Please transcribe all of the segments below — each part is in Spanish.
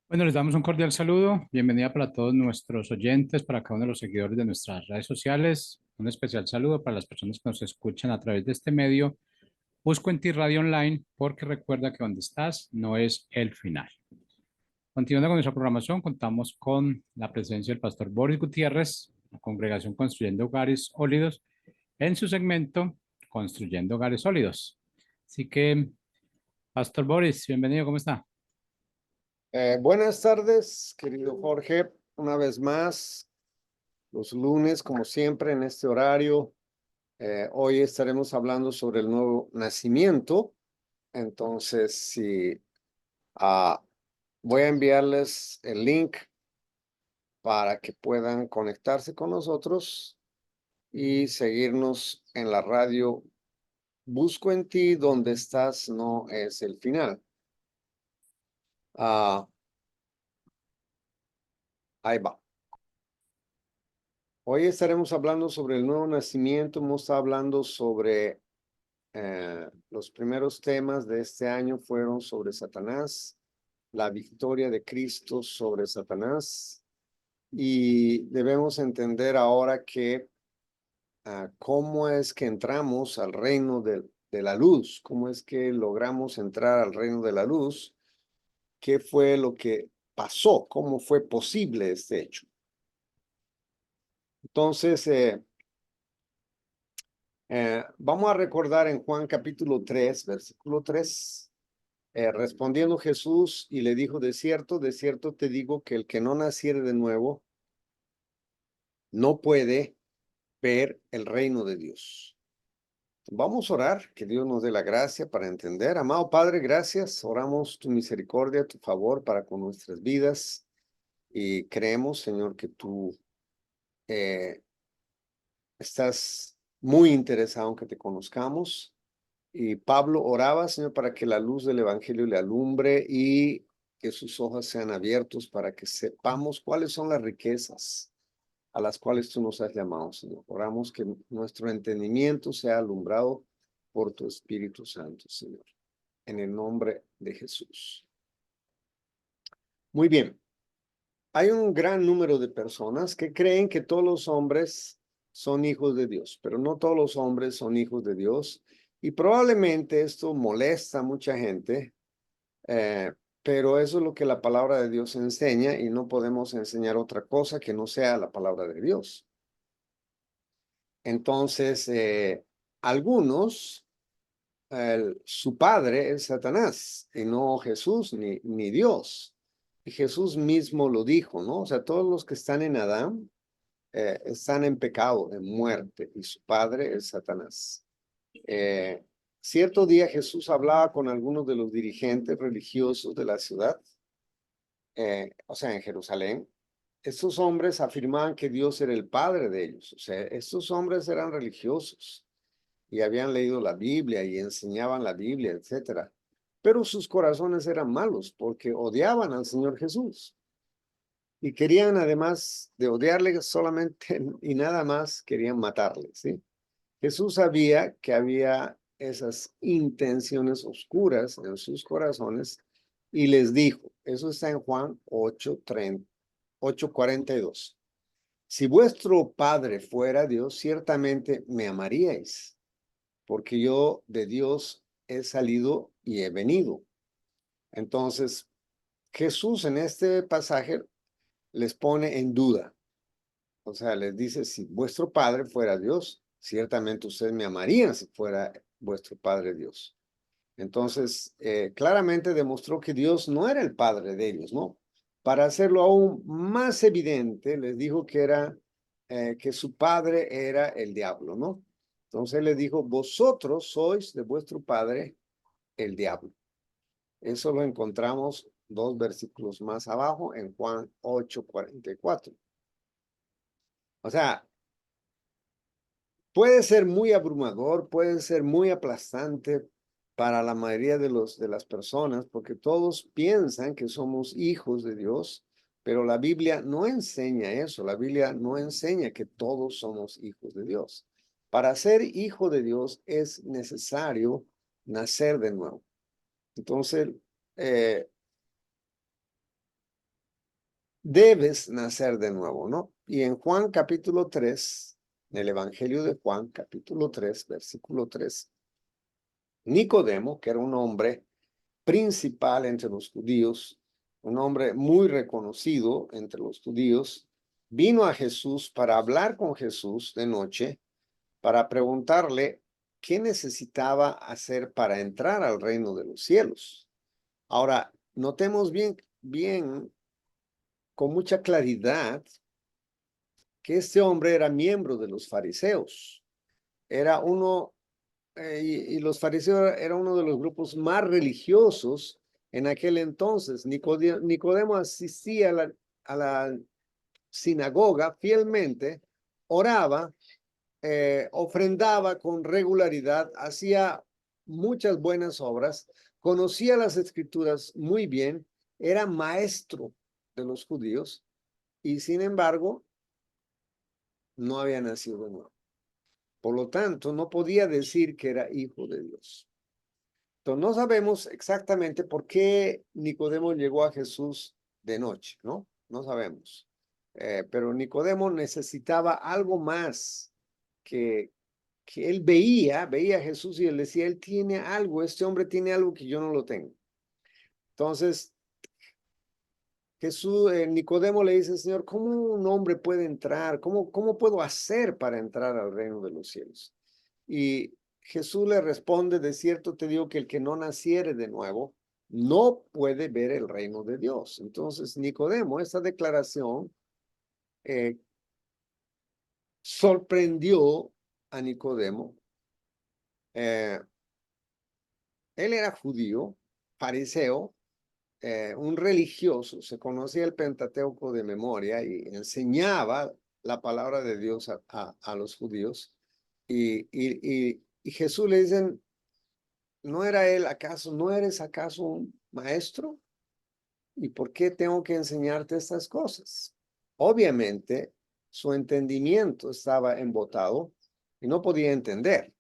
Bueno, les damos un cordial saludo. Bienvenida para todos nuestros oyentes, para cada uno de los seguidores de nuestras redes sociales. Un especial saludo para las personas que nos escuchan a través de este medio. Busco en ti Radio Online porque recuerda que donde estás no es el final. Continuando con nuestra programación, contamos con la presencia del pastor Boris Gutiérrez, la congregación Construyendo Hogares Sólidos, en su segmento Construyendo Hogares Sólidos. Así que, Pastor Boris, bienvenido, ¿cómo está? Buenas tardes, querido Jorge. Una vez más, los lunes, como siempre, en este horario. Hoy estaremos hablando sobre el nuevo nacimiento. Entonces, ah, voy a enviarles el link para que puedan conectarse con nosotros y seguirnos en la radio. Busco en ti donde estás, no es el final. Ah, ahí va. Hoy estaremos hablando sobre el nuevo nacimiento. Hemos estado hablando sobre los primeros temas de este año fueron sobre Satanás, la victoria de Cristo sobre Satanás, y debemos entender ahora que cómo es que entramos al reino de la luz, cómo es que logramos entrar al reino de la luz, qué fue lo que pasó, cómo fue posible este hecho. Entonces, vamos a recordar en Juan capítulo 3, versículo 3. Respondiendo Jesús y le dijo, de cierto te digo que el que no naciere de nuevo no puede ver el reino de Dios. Vamos a orar, que Dios nos dé la gracia para entender. Amado Padre, gracias. Oramos tu misericordia, tu favor para con nuestras vidas y creemos, Señor, que tú eh, estás muy interesado en que te conozcamos. Y Pablo oraba, Señor, para que la luz del Evangelio le alumbre y que sus ojos sean abiertos para que sepamos cuáles son las riquezas a las cuales tú nos has llamado, Señor. Oramos que nuestro entendimiento sea alumbrado por tu Espíritu Santo, Señor, en el nombre de Jesús. Muy bien. Hay un gran número de personas que creen que todos los hombres son hijos de Dios, pero no todos los hombres son hijos de Dios. Y probablemente esto molesta a mucha gente, eh, pero eso es lo que la palabra de Dios enseña y no podemos enseñar otra cosa que no sea la palabra de Dios. Entonces, algunos, su padre es Satanás y no Jesús ni Dios. Y Jesús mismo lo dijo, ¿no? O sea, todos los que están en Adán están en pecado, en muerte, y su padre es Satanás. Eh, Cierto día Jesús hablaba con algunos de los dirigentes religiosos de la ciudad, o sea, en Jerusalén. Estos hombres afirmaban que Dios era el padre de ellos, o sea, estos hombres eran religiosos y habían leído la Biblia y enseñaban la Biblia, etcétera. Pero sus corazones eran malos porque odiaban al Señor Jesús y querían, además de odiarle solamente y nada más, querían matarle, ¿sí? Jesús sabía que había esas intenciones oscuras en sus corazones y les dijo, eso está en Juan 8:42. Si vuestro Padre fuera Dios, ciertamente me amaríais, porque yo de Dios he salido y he venido. Entonces, Jesús en este pasaje les pone en duda. O sea, les dice, si vuestro Padre fuera Dios, ciertamente ustedes me amarían si fuera vuestro Padre Dios. Entonces, claramente demostró que Dios no era el Padre de ellos, ¿no? Para hacerlo aún más evidente, les dijo que su padre era el diablo, ¿no? Entonces les dijo, vosotros sois de vuestro padre el diablo. Eso lo encontramos 2 versículos más abajo en Juan 8:44. O sea, puede ser muy abrumador, puede ser muy aplastante para la mayoría de las personas, porque todos piensan que somos hijos de Dios, pero la Biblia no enseña eso. La Biblia no enseña que todos somos hijos de Dios. Para ser hijo de Dios es necesario nacer de nuevo. Entonces, eh, debes nacer de nuevo, ¿no? Y en Juan capítulo 3, en el Evangelio de Juan capítulo 3, versículo 3, Nicodemo, que era un hombre principal entre los judíos, un hombre muy reconocido entre los judíos, vino a Jesús para hablar con Jesús de noche, para preguntarle qué necesitaba hacer para entrar al reino de los cielos. Ahora, notemos bien, con mucha claridad, que este hombre era miembro de los fariseos. Era uno, y los fariseos era uno de los grupos más religiosos en aquel entonces. Nicodemo asistía a la sinagoga fielmente, oraba, ofrendaba con regularidad, hacía muchas buenas obras, conocía las escrituras muy bien, era maestro de los judíos y sin embargo no había nacido de nuevo. Por lo tanto, no podía decir que era hijo de Dios. Entonces, no sabemos exactamente por qué Nicodemo llegó a Jesús de noche, ¿no? No sabemos. Pero Nicodemo necesitaba algo más que él veía a Jesús y él decía, él tiene algo, este hombre tiene algo que yo no lo tengo. Entonces, Nicodemo le dice, Señor, ¿cómo un hombre puede entrar? ¿Cómo puedo hacer para entrar al reino de los cielos? Y Jesús le responde, de cierto te digo que el que no naciere de nuevo, no puede ver el reino de Dios. Entonces, Nicodemo, esta declaración sorprendió a Nicodemo. Él era judío, fariseo, un religioso, se conocía el Pentateuco de memoria y enseñaba la palabra de Dios a los judíos. Y Jesús le dicen, ¿no era él acaso, no eres acaso un maestro? ¿Y por qué tengo que enseñarte estas cosas? Obviamente, su entendimiento estaba embotado y no podía entender.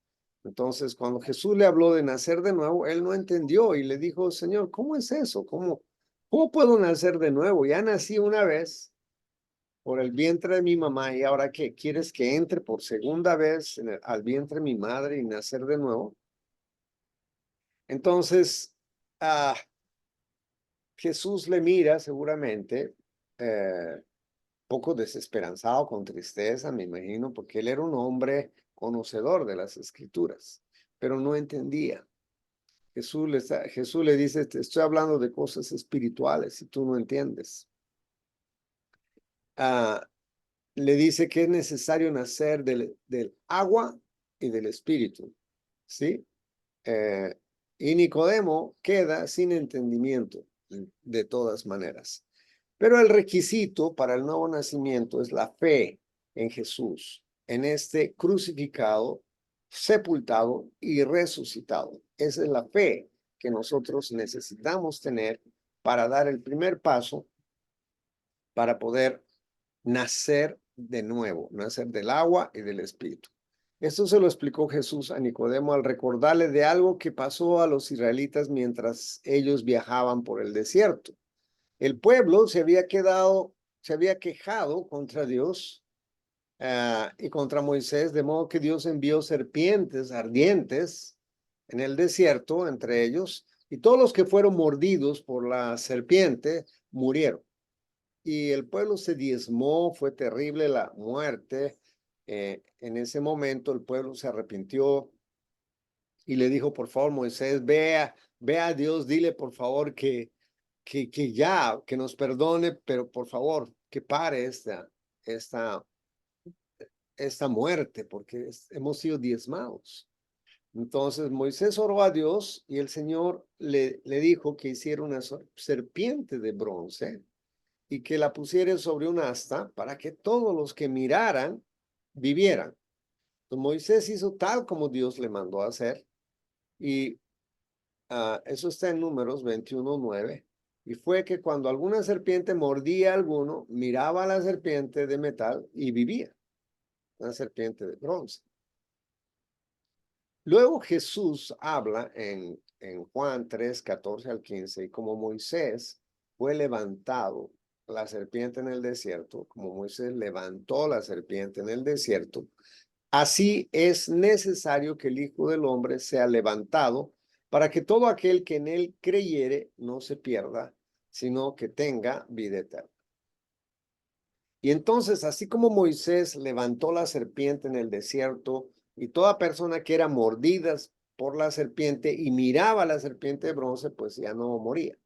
Entonces, cuando Jesús le habló de nacer de nuevo, él no entendió y le dijo, Señor, ¿cómo es eso? ¿Cómo puedo nacer de nuevo? Ya nací una vez por el vientre de mi mamá y ahora ¿qué? ¿Quieres que entre por segunda vez al vientre de mi madre y nacer de nuevo? Entonces, Jesús le mira seguramente poco desesperanzado, con tristeza, me imagino, porque él era un hombre conocedor de las escrituras, pero no entendía. Jesús le dice, te estoy hablando de cosas espirituales y tú no entiendes. Le dice que es necesario nacer del agua y del espíritu, ¿sí? Y Nicodemo queda sin entendimiento de todas maneras. Pero el requisito para el nuevo nacimiento es la fe en Jesús, en este crucificado, sepultado y resucitado. Esa es la fe que nosotros necesitamos tener para dar el primer paso para poder nacer de nuevo, nacer del agua y del espíritu. Esto se lo explicó Jesús a Nicodemo al recordarle de algo que pasó a los israelitas mientras ellos viajaban por el desierto. El pueblo se había quejado contra Dios y contra Moisés, de modo que Dios envió serpientes ardientes en el desierto entre ellos, y todos los que fueron mordidos por la serpiente murieron. Y el pueblo se diezmó, fue terrible la muerte. En ese momento el pueblo se arrepintió y le dijo, por favor, Moisés, ve a Dios, dile por favor que nos perdone, pero por favor, que pare esta muerte, porque hemos sido diezmados. Entonces Moisés oró a Dios y el Señor le dijo que hiciera una serpiente de bronce y que la pusiera sobre un asta para que todos los que miraran vivieran. Entonces, Moisés hizo tal como Dios le mandó a hacer y eso está en Números 21:9. Y fue que cuando alguna serpiente mordía a alguno, miraba a la serpiente de metal y vivía, una serpiente de bronce. Luego Jesús habla en Juan 3:14 al 15, y como Moisés fue levantado la serpiente en el desierto, como Moisés levantó la serpiente en el desierto, así es necesario que el Hijo del Hombre sea levantado para que todo aquel que en él creyere no se pierda, sino que tenga vida eterna. Y entonces, así como Moisés levantó la serpiente en el desierto y toda persona que era mordida por la serpiente y miraba a la serpiente de bronce, pues ya no moría.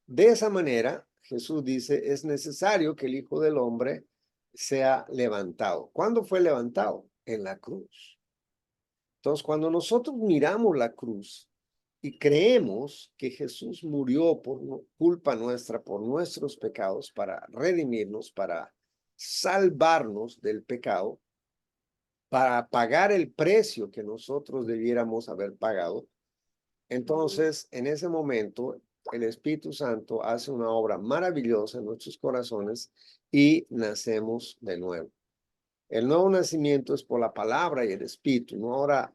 De esa manera, Jesús dice, es necesario que el Hijo del Hombre sea levantado. ¿Cuándo fue levantado? En la cruz. Entonces, cuando nosotros miramos la cruz y creemos que Jesús murió por culpa nuestra, por nuestros pecados, para redimirnos, para salvarnos del pecado, para pagar el precio que nosotros debiéramos haber pagado, entonces en ese momento el Espíritu Santo hace una obra maravillosa en nuestros corazones y nacemos de nuevo. El nuevo nacimiento es por la palabra y el Espíritu, ¿no? Ahora,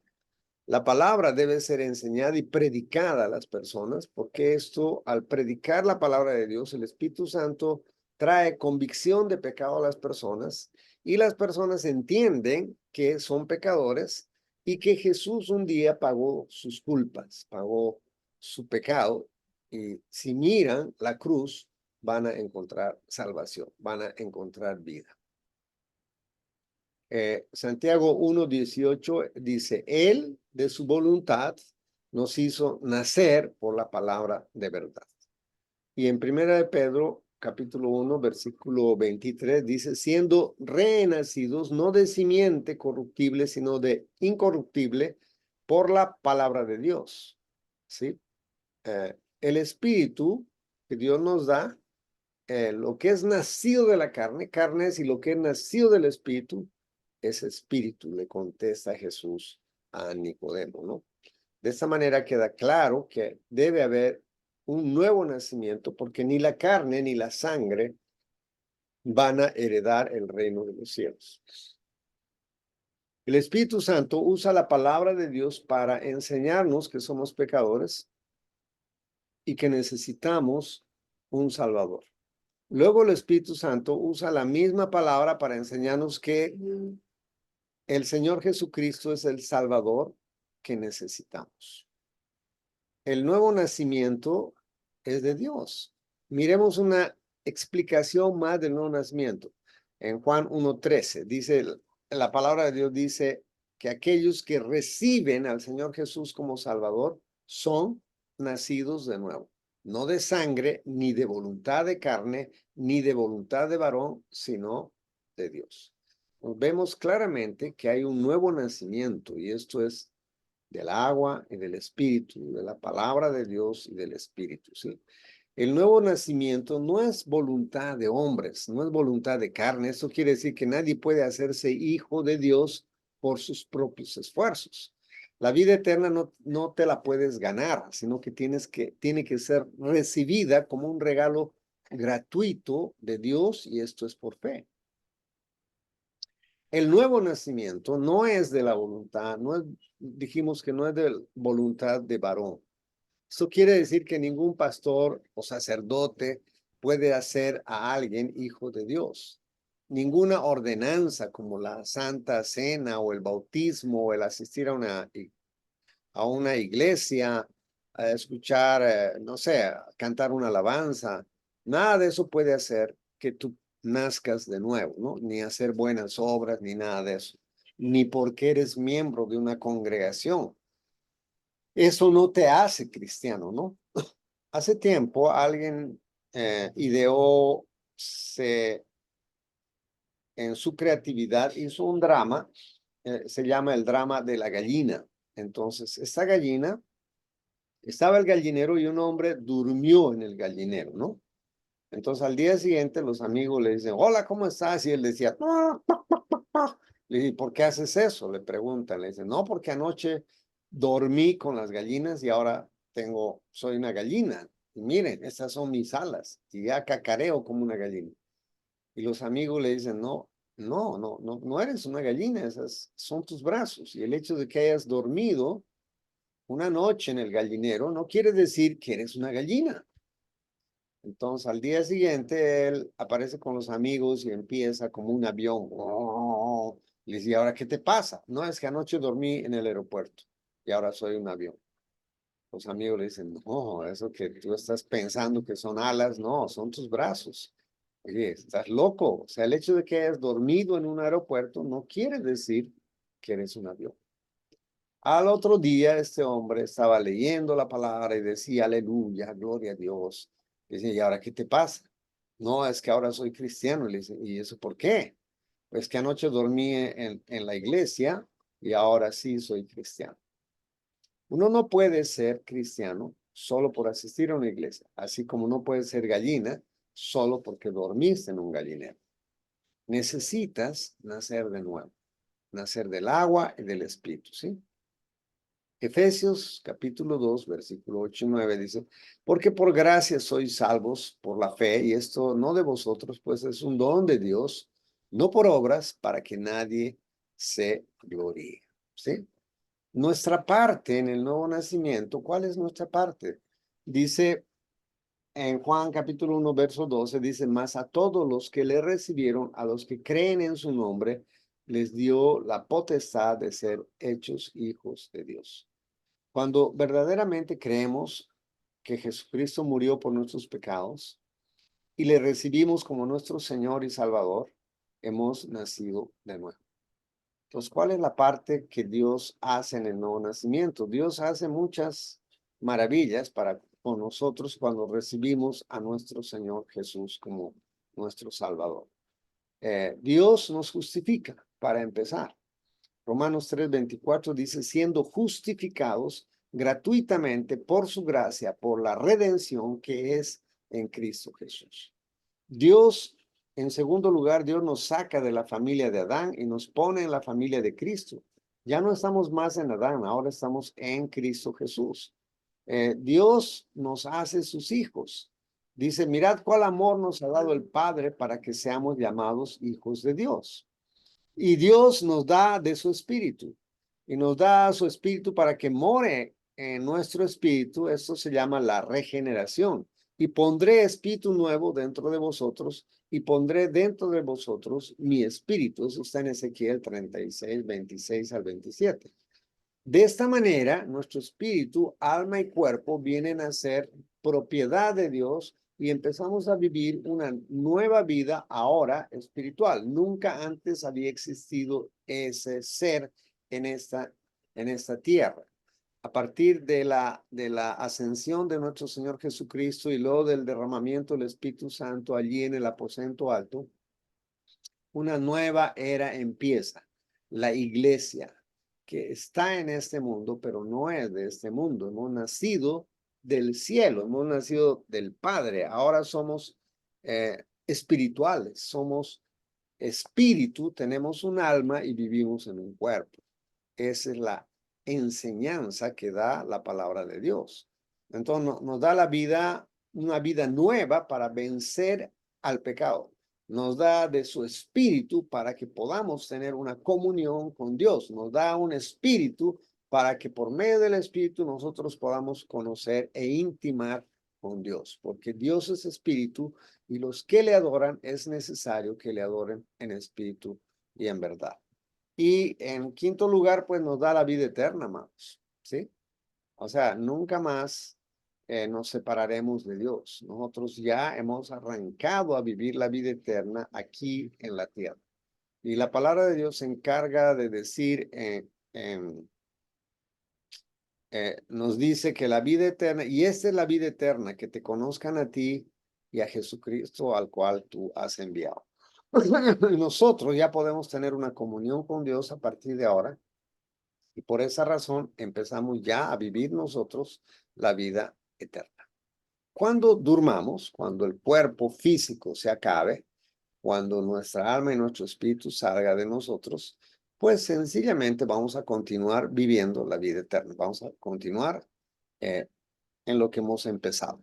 la palabra debe ser enseñada y predicada a las personas, porque esto, al predicar la palabra de Dios, el Espíritu Santo trae convicción de pecado a las personas y las personas entienden que son pecadores y que Jesús un día pagó sus culpas, pagó su pecado, y si miran la cruz van a encontrar salvación, van a encontrar vida. Santiago 1:18 dice, Él de su voluntad nos hizo nacer por la palabra de verdad. Y en Primera de Pedro, capítulo 1, versículo 23, dice, siendo renacidos, no de simiente corruptible, sino de incorruptible, por la palabra de Dios. ¿Sí? El Espíritu que Dios nos da, lo que es nacido de la carne, carne es, y lo que es nacido del Espíritu, es espíritu, le contesta Jesús a Nicodemo, ¿no? De esta manera queda claro que debe haber un nuevo nacimiento, porque ni la carne ni la sangre van a heredar el reino de los cielos. El Espíritu Santo usa la palabra de Dios para enseñarnos que somos pecadores y que necesitamos un Salvador. Luego el Espíritu Santo usa la misma palabra para enseñarnos que el Señor Jesucristo es el Salvador que necesitamos. El nuevo nacimiento es de Dios. Miremos una explicación más del nuevo nacimiento. En Juan 1:13 dice, la palabra de Dios dice que aquellos que reciben al Señor Jesús como Salvador son nacidos de nuevo. No de sangre, ni de voluntad de carne, ni de voluntad de varón, sino de Dios. Vemos claramente que hay un nuevo nacimiento, y esto es del agua y del espíritu, de la palabra de Dios y del espíritu, ¿sí? El nuevo nacimiento no es voluntad de hombres, no es voluntad de carne. Eso quiere decir que nadie puede hacerse hijo de Dios por sus propios esfuerzos. La vida eterna no te la puedes ganar, sino que tiene que ser recibida como un regalo gratuito de Dios, y esto es por fe. El nuevo nacimiento no es de la voluntad, dijimos que no es de voluntad de varón. Eso quiere decir que ningún pastor o sacerdote puede hacer a alguien hijo de Dios. Ninguna ordenanza como la Santa Cena o el bautismo o el asistir a una iglesia, a escuchar, no sé, a cantar una alabanza, nada de eso puede hacer que tú nazcas de nuevo, ¿no? Ni hacer buenas obras, ni nada de eso. Ni porque eres miembro de una congregación. Eso no te hace cristiano, ¿no? Hace tiempo alguien ideó, en su creatividad, hizo un drama, se llama el drama de la gallina. Entonces, esta gallina, estaba el gallinero y un hombre durmió en el gallinero, ¿no? Entonces, al día siguiente, los amigos le dicen, hola, ¿cómo estás? Y él decía, "Ah, pa, pa, pa, pa". Le dicen, ¿por qué haces eso? Le preguntan, le dicen, no, porque anoche dormí con las gallinas y ahora soy una gallina. Y miren, estas son mis alas y ya cacareo como una gallina. Y los amigos le dicen, no eres una gallina, esas son tus brazos. Y el hecho de que hayas dormido una noche en el gallinero no quiere decir que eres una gallina. Entonces, al día siguiente, él aparece con los amigos y empieza como un avión. Le dice, ¿y ahora qué te pasa? No, es que anoche dormí en el aeropuerto y ahora soy un avión. Los amigos le dicen, no, eso que tú estás pensando que son alas, no, son tus brazos. Oye, estás loco. O sea, el hecho de que hayas dormido en un aeropuerto no quiere decir que eres un avión. Al otro día, este hombre estaba leyendo la palabra y decía, aleluya, gloria a Dios. Dice, ¿y ahora qué te pasa? No, es que ahora soy cristiano. Le dice, ¿y eso por qué? Pues que anoche dormí en la iglesia y ahora sí soy cristiano. Uno no puede ser cristiano solo por asistir a una iglesia, así como no puede ser gallina solo porque dormiste en un gallinero. Necesitas nacer de nuevo, nacer del agua y del espíritu, ¿sí? Efesios capítulo 2, versículo 8 y 9 dice, porque por gracia sois salvos por la fe, y esto no de vosotros, pues es un don de Dios, no por obras, para que nadie se gloríe, ¿sí? Nuestra parte en el nuevo nacimiento, ¿cuál es nuestra parte? Dice en Juan capítulo 1, verso 12, dice, mas a todos los que le recibieron, a los que creen en su nombre, les dio la potestad de ser hechos hijos de Dios. Cuando verdaderamente creemos que Jesucristo murió por nuestros pecados y le recibimos como nuestro Señor y Salvador, hemos nacido de nuevo. Entonces, ¿cuál es la parte que Dios hace en el nuevo nacimiento? Dios hace muchas maravillas para con nosotros cuando recibimos a nuestro Señor Jesús como nuestro Salvador. Dios nos justifica, para empezar. Romanos 3:24 dice, siendo justificados gratuitamente por su gracia, por la redención que es en Cristo Jesús. Dios, en segundo lugar, Dios nos saca de la familia de Adán y nos pone en la familia de Cristo. Ya no estamos más en Adán, ahora estamos en Cristo Jesús. Dios nos hace sus hijos. Dice, mirad cuál amor nos ha dado el Padre para que seamos llamados hijos de Dios. Y Dios nos da de su espíritu y nos da su espíritu para que more en nuestro espíritu. Esto se llama la regeneración. Y pondré espíritu nuevo dentro de vosotros y pondré dentro de vosotros mi espíritu. Eso está en Ezequiel 36, 26 al 27. De esta manera, nuestro espíritu, alma y cuerpo vienen a ser propiedad de Dios y empezamos a vivir una nueva vida ahora espiritual. Nunca antes había existido ese ser en esta tierra. A partir de la ascensión de nuestro Señor Jesucristo y luego del derramamiento del Espíritu Santo allí en el aposento alto, una nueva era empieza. La iglesia que está en este mundo, pero no es de este mundo. Hemos nacido del cielo, hemos nacido del Padre. Ahora somos espirituales, somos espíritu, tenemos un alma y vivimos en un cuerpo. Esa es la enseñanza que da la palabra de Dios. Entonces nos da la vida, una vida nueva para vencer al pecado. Nos da de su espíritu para que podamos tener una comunión con Dios. Nos da un espíritu para que por medio del espíritu nosotros podamos conocer e intimar con Dios. Porque Dios es espíritu y los que le adoran es necesario que le adoren en espíritu y en verdad. Y en quinto lugar, pues nos da la vida eterna, amados, ¿sí? O sea, nunca más nos separaremos de Dios. Nosotros ya hemos arrancado a vivir la vida eterna aquí en la tierra. Y la palabra de Dios se encarga de decir, nos dice que la vida eterna, y esta es la vida eterna, que te conozcan a ti y a Jesucristo al cual tú has enviado. Nosotros ya podemos tener una comunión con Dios a partir de ahora. Y por esa razón empezamos ya a vivir nosotros la vida eterna. Cuando durmamos, cuando el cuerpo físico se acabe, cuando nuestra alma y nuestro espíritu salga de nosotros, pues sencillamente vamos a continuar viviendo la vida eterna. Vamos a continuar en lo que hemos empezado.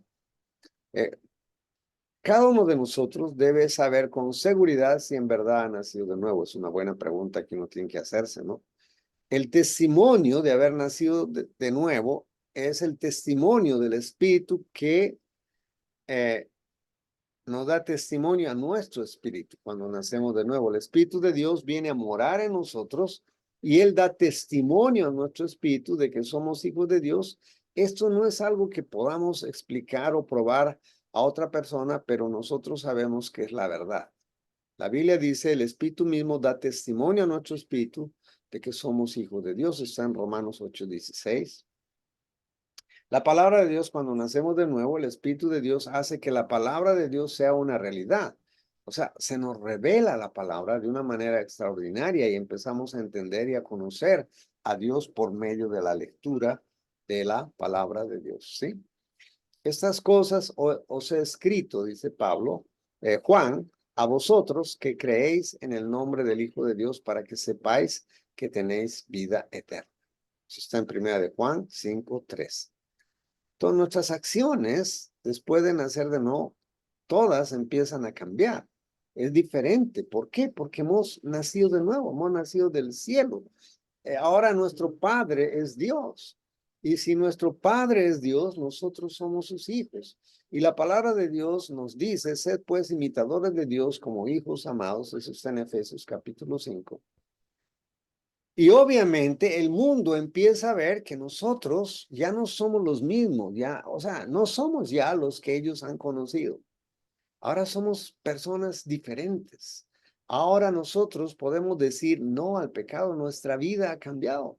Cada uno de nosotros debe saber con seguridad si en verdad ha nacido de nuevo. Es una buena pregunta que uno tiene que hacerse, ¿no? El testimonio de haber nacido de nuevo es el testimonio del Espíritu que nos da testimonio a nuestro espíritu cuando nacemos de nuevo. El Espíritu de Dios viene a morar en nosotros y Él da testimonio a nuestro espíritu de que somos hijos de Dios. Esto no es algo que podamos explicar o probar a otra persona, pero nosotros sabemos que es la verdad. La Biblia dice, el Espíritu mismo da testimonio a nuestro espíritu de que somos hijos de Dios. Está en Romanos 8:16. La palabra de Dios, cuando nacemos de nuevo, el Espíritu de Dios hace que la palabra de Dios sea una realidad. O sea, se nos revela la palabra de una manera extraordinaria y empezamos a entender y a conocer a Dios por medio de la lectura de la palabra de Dios, ¿sí? Estas cosas os he escrito, dice Pablo, Juan, a vosotros que creéis en el nombre del Hijo de Dios para que sepáis que tenéis vida eterna. Eso está en primera de Juan 5:3. Entonces nuestras acciones, después de nacer de nuevo, todas empiezan a cambiar. Es diferente. ¿Por qué? Porque hemos nacido de nuevo, hemos nacido del cielo. Ahora nuestro Padre es Dios. Y si nuestro Padre es Dios, nosotros somos sus hijos. Y la palabra de Dios nos dice, sed pues imitadores de Dios como hijos amados. Eso está en Efesios capítulo 5. Y obviamente el mundo empieza a ver que nosotros ya no somos los mismos, ya, o sea, no somos ya los que ellos han conocido. Ahora somos personas diferentes. Ahora nosotros podemos decir no al pecado, nuestra vida ha cambiado.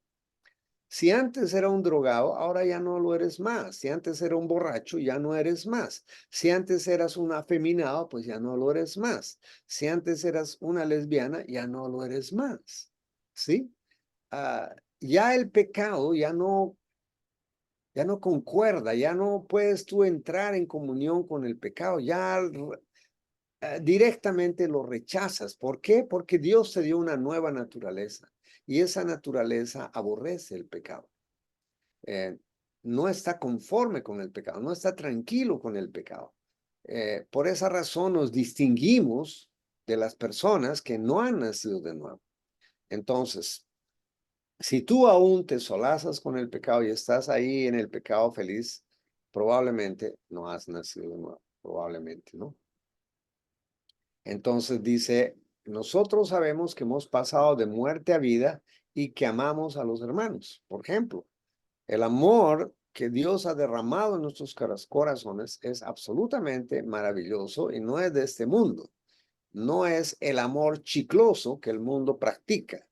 Si antes era un drogado, ahora ya no lo eres más. Si antes era un borracho, ya no eres más. Si antes eras un afeminado, pues ya no lo eres más. Si antes eras una lesbiana, ya no lo eres más. ¿Sí? Ya el pecado ya no concuerda, ya no puedes tú entrar en comunión con el pecado, ya directamente lo rechazas. ¿Por qué? Porque Dios te dio una nueva naturaleza y esa naturaleza aborrece el pecado. No está conforme con el pecado, no está tranquilo con el pecado. Por esa razón nos distinguimos de las personas que no han nacido de nuevo. Entonces, si tú aún te solazas con el pecado y estás ahí en el pecado feliz, probablemente no has nacido de nuevo, probablemente, ¿no? Entonces dice, nosotros sabemos que hemos pasado de muerte a vida y que amamos a los hermanos. Por ejemplo, el amor que Dios ha derramado en nuestros corazones es absolutamente maravilloso y no es de este mundo. No es el amor chicloso que el mundo practica.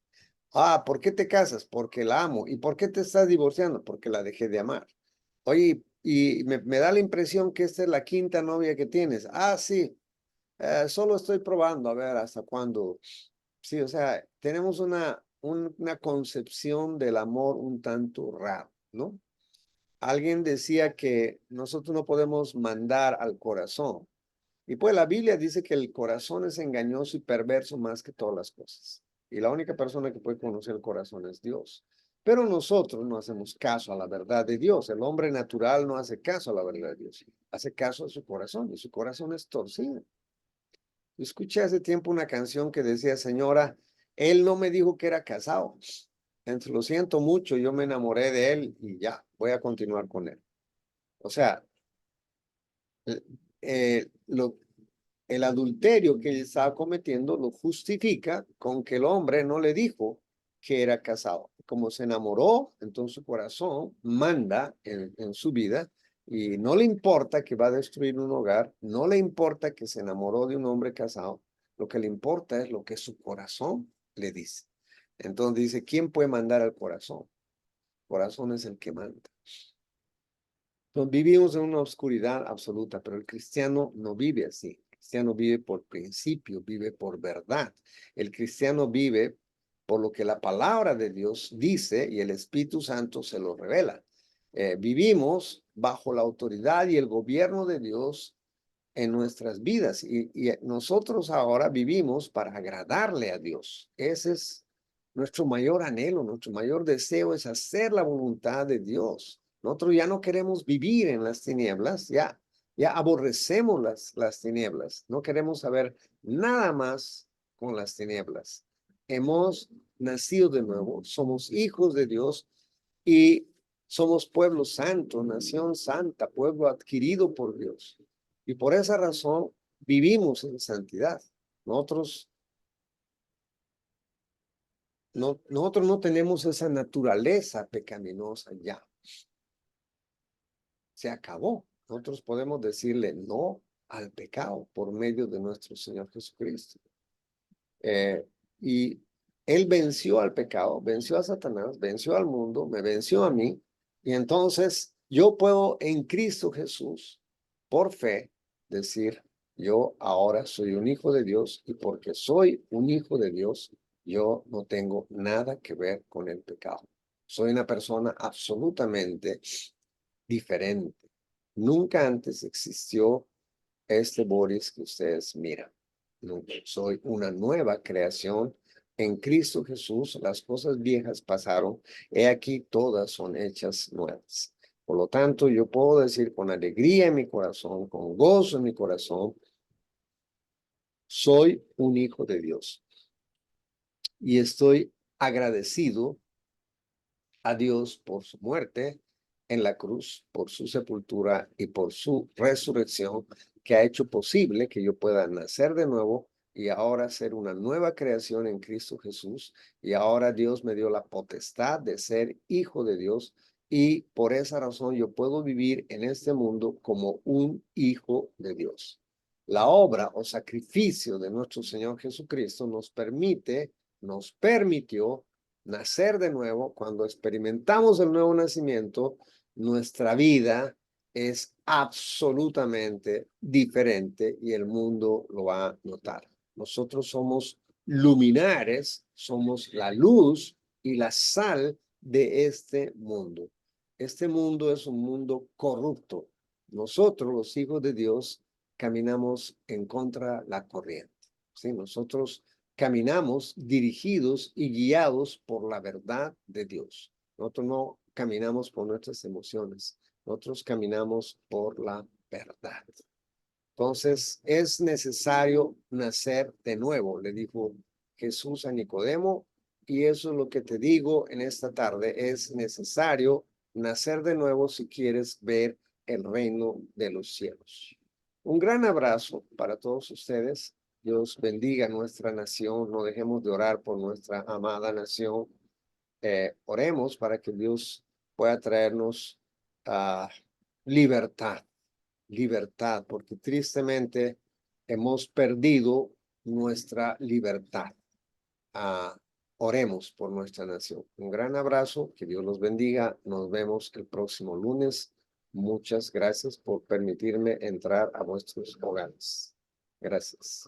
¿Por qué te casas? Porque la amo. ¿Y por qué te estás divorciando? Porque la dejé de amar. Oye, y me da la impresión que esta es la quinta novia que tienes. Sí, solo estoy probando a ver hasta cuándo. Sí, o sea, tenemos una concepción del amor un tanto raro, ¿no? Alguien decía que nosotros no podemos mandar al corazón. Y pues la Biblia dice que el corazón es engañoso y perverso más que todas las cosas. Y la única persona que puede conocer el corazón es Dios. Pero nosotros no hacemos caso a la verdad de Dios. El hombre natural no hace caso a la verdad de Dios. Hace caso a su corazón y su corazón es torcido. Escuché hace tiempo una canción que decía, señora, él no me dijo que era casado. Entonces, lo siento mucho, yo me enamoré de él y ya, voy a continuar con él. O sea, eh, eh, lo, el adulterio que él estaba cometiendo lo justifica con que el hombre no le dijo que era casado. Como se enamoró, entonces su corazón manda en su vida y no le importa que va a destruir un hogar, no le importa que se enamoró de un hombre casado, lo que le importa es lo que su corazón le dice. Entonces dice, ¿quién puede mandar al corazón? El corazón es el que manda. Entonces, vivimos en una oscuridad absoluta, pero el cristiano no vive así. El cristiano vive por principio, vive por verdad. El cristiano vive por lo que la palabra de Dios dice y el Espíritu Santo se lo revela. Vivimos bajo la autoridad y el gobierno de Dios en nuestras vidas y nosotros ahora vivimos para agradarle a Dios. Ese es nuestro mayor anhelo, nuestro mayor deseo es hacer la voluntad de Dios. Nosotros ya no queremos vivir en las tinieblas, ya aborrecemos las tinieblas, no queremos saber nada más con las tinieblas. Hemos nacido de nuevo, somos hijos de Dios y somos pueblo santo, nación santa, pueblo adquirido por Dios. Y por esa razón vivimos en santidad. Nosotros no tenemos esa naturaleza pecaminosa ya. Se acabó. Nosotros podemos decirle no al pecado por medio de nuestro Señor Jesucristo. Y Él venció al pecado, venció a Satanás, venció al mundo, me venció a mí. Y entonces yo puedo en Cristo Jesús, por fe, decir, yo ahora soy un hijo de Dios y porque soy un hijo de Dios, yo no tengo nada que ver con el pecado. Soy una persona absolutamente diferente. Nunca antes existió este Boris que ustedes miran. Nunca. Soy una nueva creación en Cristo Jesús. Las cosas viejas pasaron. He aquí todas son hechas nuevas. Por lo tanto, yo puedo decir con alegría en mi corazón, con gozo en mi corazón, soy un hijo de Dios. Y estoy agradecido a Dios por su muerte en la cruz, por su sepultura y por su resurrección, que ha hecho posible que yo pueda nacer de nuevo y ahora ser una nueva creación en Cristo Jesús. Y ahora Dios me dio la potestad de ser hijo de Dios y por esa razón yo puedo vivir en este mundo como un hijo de Dios. La obra o sacrificio de nuestro Señor Jesucristo nos permitió nacer de nuevo. Cuando experimentamos el nuevo nacimiento, nuestra vida es absolutamente diferente y el mundo lo va a notar. Nosotros somos luminares, somos la luz y la sal de este mundo. Este mundo es un mundo corrupto. Nosotros, los hijos de Dios, caminamos en contra de la corriente. ¿Sí? Nosotros caminamos dirigidos y guiados por la verdad de Dios. Nosotros no caminamos por nuestras emociones, nosotros caminamos por la verdad. Entonces, es necesario nacer de nuevo, le dijo Jesús a Nicodemo, y eso es lo que te digo en esta tarde, es necesario nacer de nuevo si quieres ver el reino de los cielos. Un gran abrazo para todos ustedes. Dios bendiga nuestra nación. No dejemos de orar por nuestra amada nación. Oremos para que Dios pueda traernos libertad, libertad, porque tristemente hemos perdido nuestra libertad. Oremos por nuestra nación. Un gran abrazo, que Dios los bendiga. Nos vemos el próximo lunes. Muchas gracias por permitirme entrar a vuestros hogares. Gracias.